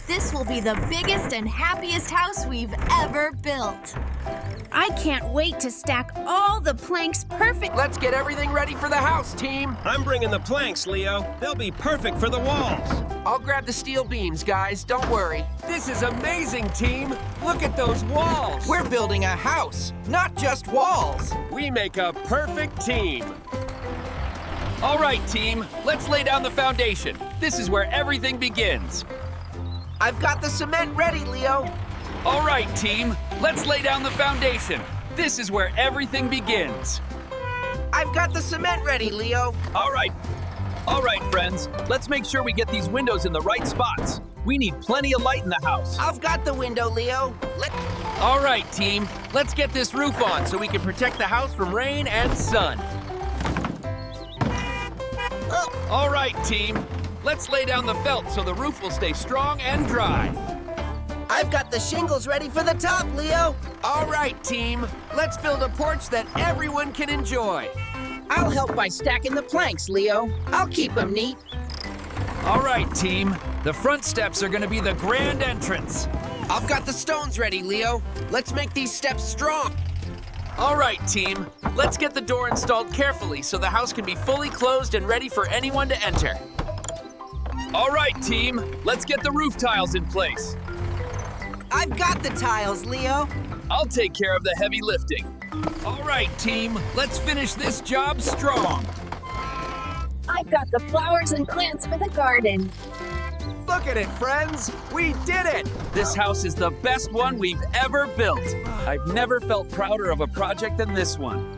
This will be the biggest and happiest house we've ever built. I can't wait to stack all the planks perfect. Let's get everything ready for the house, team. I'm bringing the planks, Leo. They'll be perfect for the walls. I'll grab the steel beams, guys. Don't worry. This is amazing, team. Look at those walls. We're building a house, not just walls. We make a perfect team. All right, team, let's lay down the foundation. This is where everything begins. I've got the cement ready, Leo. All right, team, let's lay down the foundation. This is where everything begins. I've got the cement ready, Leo. All right, friends, let's make sure we get these windows in the right spots. We need plenty of light in the house. I've got the window, Leo. All right, team, let's get this roof on so we can protect the house from rain and sun. All right, team, let's lay down the felt so the roof will stay strong and dry. I've got the shingles ready for the top, Leo. All right, team. Let's build a porch that everyone can enjoy. I'll help by stacking the planks, Leo. I'll keep them neat. All right, team, the front steps are going to be the grand entrance. I've got the stones ready, Leo. Let's make these steps strong. All right, team, let's get the door installed carefully so the house can be fully closed and ready for anyone to enter. All right, team, let's get the roof tiles in place. I've got the tiles, Leo. I'll take care of the heavy lifting. All right, team, let's finish this job strong. I've got the flowers and plants for the garden. Look at it, friends. We did it. This house is the best one we've ever built. I've never felt prouder of a project than this one.